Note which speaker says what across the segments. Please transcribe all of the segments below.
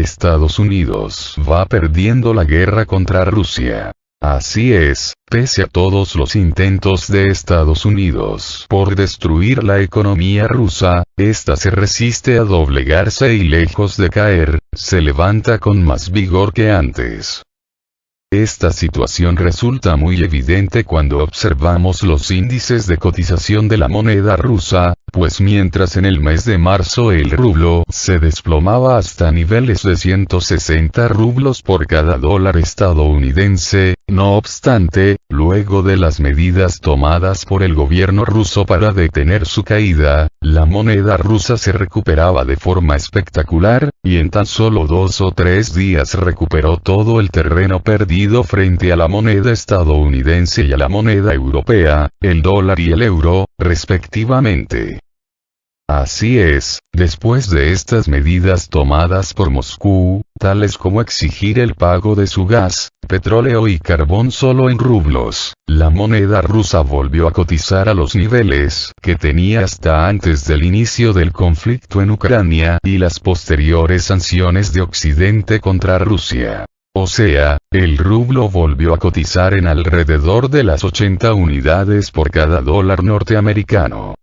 Speaker 1: Estados Unidos va perdiendo la guerra contra Rusia. Así es, pese a todos los intentos de Estados Unidos por destruir la economía rusa, esta se resiste a doblegarse y lejos de caer, se levanta con más vigor que antes. Esta situación resulta muy evidente cuando observamos los índices de cotización de la moneda rusa, pues mientras en el mes de marzo el rublo se desplomaba hasta niveles de 160 rublos por cada dólar estadounidense, no obstante, luego de las medidas tomadas por el gobierno ruso para detener su caída, la moneda rusa se recuperaba de forma espectacular, y en tan solo 2 o 3 días recuperó todo el terreno perdido frente a la moneda estadounidense y a la moneda europea, el dólar y el euro, respectivamente. Así es, después de estas medidas tomadas por Moscú, tales como exigir el pago de su gas, petróleo y carbón solo en rublos, la moneda rusa volvió a cotizar a los niveles que tenía hasta antes del inicio del conflicto en Ucrania y las posteriores sanciones de Occidente contra Rusia. O sea, el rublo volvió a cotizar en alrededor de las 80 unidades por cada dólar norteamericano.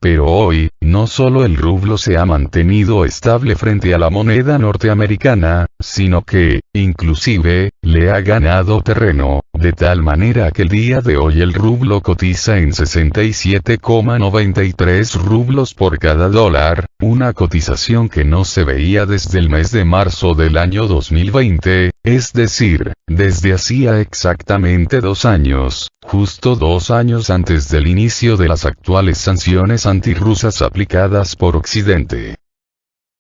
Speaker 1: Pero hoy, no solo el rublo se ha mantenido estable frente a la moneda norteamericana, sino que, inclusive, le ha ganado terreno, de tal manera que el día de hoy el rublo cotiza en 67,93 rublos por cada dólar, una cotización que no se veía desde el mes de marzo del año 2020, es decir, desde hacía exactamente 2 años, justo 2 años antes del inicio de las actuales sanciones antirrusas aplicadas por Occidente.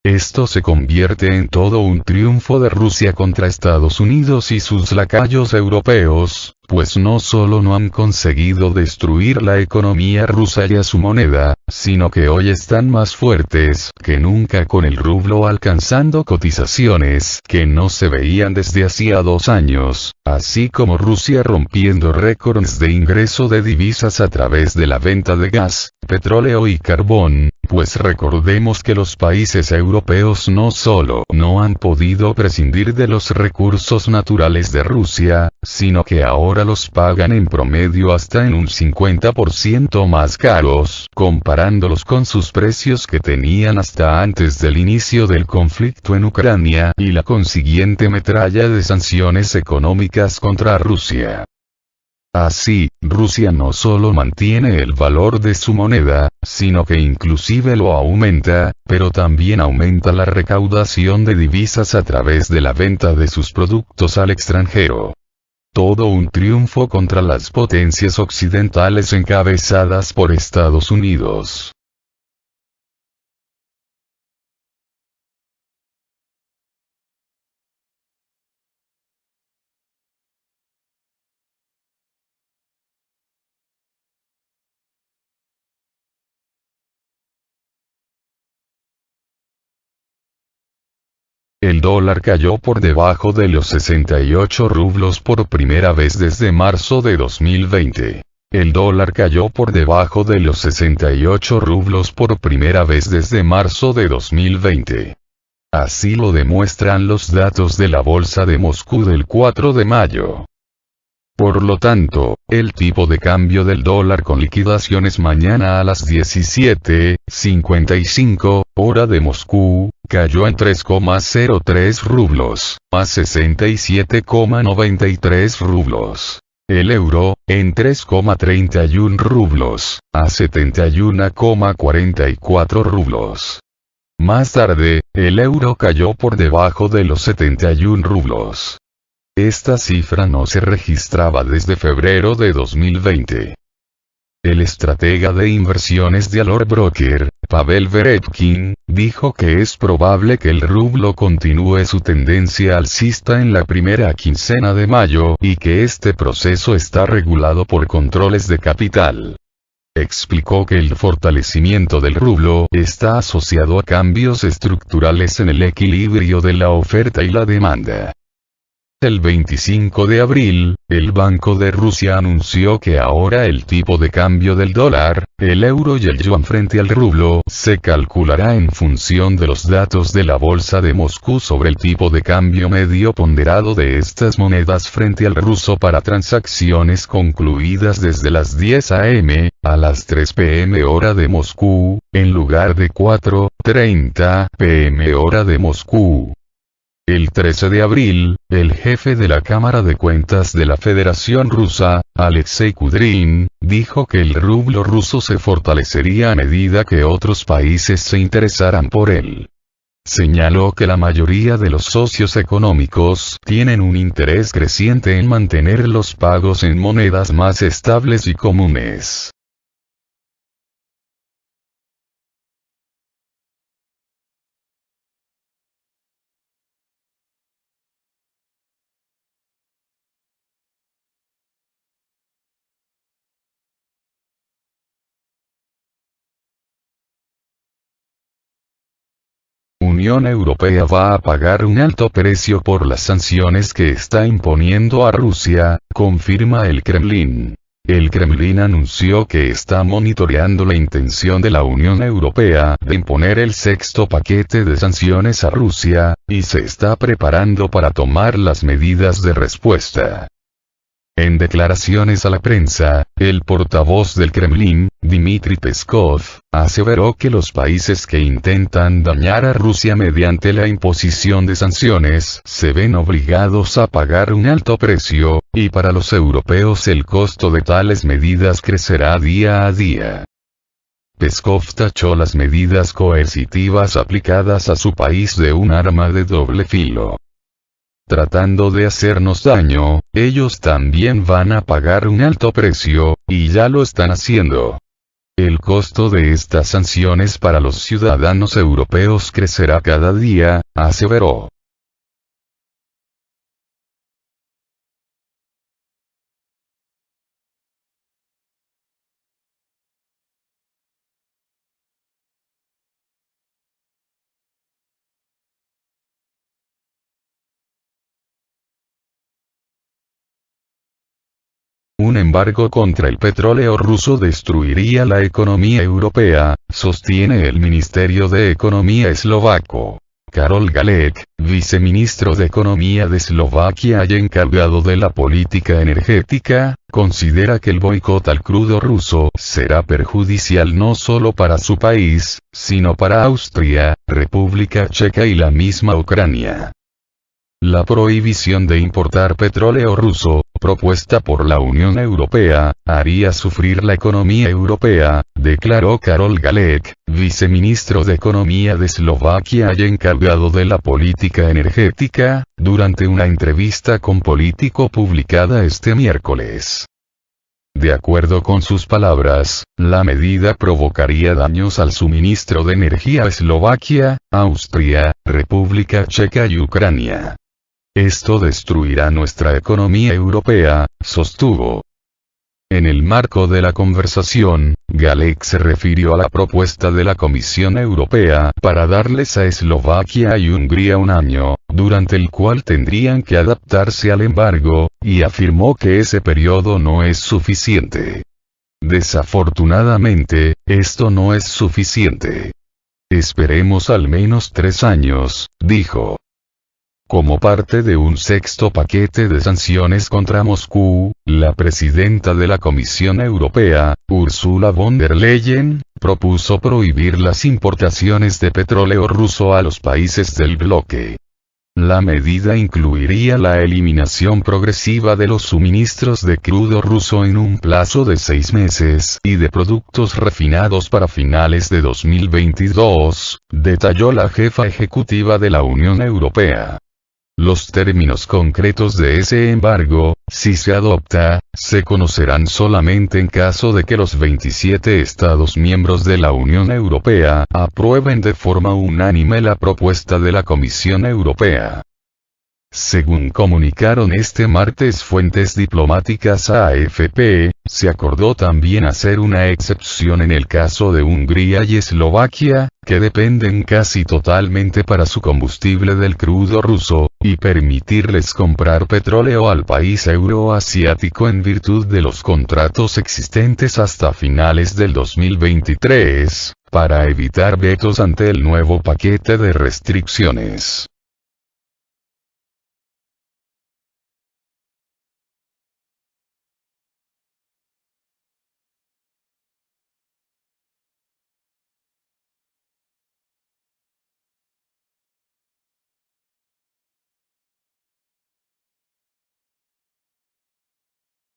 Speaker 1: Esto se convierte en todo un triunfo de Rusia contra Estados Unidos y sus lacayos europeos, pues no solo no han conseguido destruir la economía rusa y a su moneda, sino que hoy están más fuertes que nunca con el rublo alcanzando cotizaciones que no se veían desde hacía 2 años, así como Rusia rompiendo récords de ingreso de divisas a través de la venta de gas, petróleo y carbón, pues recordemos que los países europeos no solo no han podido prescindir de los recursos naturales de Rusia, sino que ahora los pagan en promedio hasta en un 50% más caros, comparándolos con sus precios que tenían hasta antes del inicio del conflicto en Ucrania y la consiguiente metralla de sanciones económicas contra Rusia. Así, Rusia no solo mantiene el valor de su moneda, sino que inclusive lo aumenta, pero también aumenta la recaudación de divisas a través de la venta de sus productos al extranjero. Todo un triunfo contra las potencias occidentales encabezadas por Estados Unidos. El dólar cayó por debajo de los 68 rublos por primera vez desde marzo de 2020. El dólar cayó por debajo de los 68 rublos por primera vez desde marzo de 2020. Así lo demuestran los datos de la Bolsa de Moscú del 4 de mayo. Por lo tanto, el tipo de cambio del dólar con liquidaciones mañana a las 17:55, hora de Moscú, cayó en 3,03 rublos, a 67,93 rublos. El euro, en 3,31 rublos, a 71,44 rublos. Más tarde, el euro cayó por debajo de los 71 rublos. Esta cifra no se registraba desde febrero de 2020. El estratega de inversiones de Allure Broker, Pavel Veredkin, dijo que es probable que el rublo continúe su tendencia alcista en la primera quincena de mayo y que este proceso está regulado por controles de capital. Explicó que el fortalecimiento del rublo está asociado a cambios estructurales en el equilibrio de la oferta y la demanda. El 25 de abril, el Banco de Rusia anunció que ahora el tipo de cambio del dólar, el euro y el yuan frente al rublo se calculará en función de los datos de la Bolsa de Moscú sobre el tipo de cambio medio ponderado de estas monedas frente al ruso para transacciones concluidas desde las 10 a.m. a las 3 p.m. hora de Moscú, en lugar de 4:30 p.m. hora de Moscú. El 13 de abril, el jefe de la Cámara de Cuentas de la Federación Rusa, Alexei Kudrin, dijo que el rublo ruso se fortalecería a medida que otros países se interesaran por él. Señaló que la mayoría de los socios económicos tienen un interés creciente en mantener los pagos en monedas más estables y comunes. Unión Europea va a pagar un alto precio por las sanciones que está imponiendo a Rusia, confirma el Kremlin. El Kremlin anunció que está monitoreando la intención de la Unión Europea de imponer el sexto paquete de sanciones a Rusia, y se está preparando para tomar las medidas de respuesta. En declaraciones a la prensa, el portavoz del Kremlin, Dmitry Peskov, aseveró que los países que intentan dañar a Rusia mediante la imposición de sanciones se ven obligados a pagar un alto precio, y para los europeos el costo de tales medidas crecerá día a día. Peskov tachó las medidas coercitivas aplicadas a su país de un arma de doble filo. Tratando de hacernos daño, ellos también van a pagar un alto precio, y ya lo están haciendo. El costo de estas sanciones para los ciudadanos europeos crecerá cada día, aseveró. Un embargo contra el petróleo ruso destruiría la economía europea, sostiene el Ministerio de Economía eslovaco. Karol Galek, viceministro de Economía de Eslovaquia y encargado de la política energética, considera que el boicot al crudo ruso será perjudicial no solo para su país, sino para Austria, República Checa y la misma Ucrania. La prohibición de importar petróleo ruso, propuesta por la Unión Europea, haría sufrir la economía europea, declaró Karol Galek, viceministro de Economía de Eslovaquia y encargado de la política energética, durante una entrevista con Político publicada este miércoles. De acuerdo con sus palabras, la medida provocaría daños al suministro de energía a Eslovaquia, Austria, República Checa y Ucrania. Esto destruirá nuestra economía europea, sostuvo. En el marco de la conversación, Galek se refirió a la propuesta de la Comisión Europea para darles a Eslovaquia y Hungría un año, durante el cual tendrían que adaptarse al embargo, y afirmó que ese periodo no es suficiente. Desafortunadamente, esto no es suficiente. Esperemos al menos 3 años, dijo. Como parte de un sexto paquete de sanciones contra Moscú, la presidenta de la Comisión Europea, Ursula von der Leyen, propuso prohibir las importaciones de petróleo ruso a los países del bloque. La medida incluiría la eliminación progresiva de los suministros de crudo ruso en un plazo de 6 meses y de productos refinados para finales de 2022, detalló la jefa ejecutiva de la Unión Europea. Los términos concretos de ese embargo, si se adopta, se conocerán solamente en caso de que los 27 Estados miembros de la Unión Europea aprueben de forma unánime la propuesta de la Comisión Europea. Según comunicaron este martes fuentes diplomáticas a AFP, se acordó también hacer una excepción en el caso de Hungría y Eslovaquia, que dependen casi totalmente para su combustible del crudo ruso, y permitirles comprar petróleo al país euroasiático en virtud de los contratos existentes hasta finales del 2023, para evitar vetos ante el nuevo paquete de restricciones.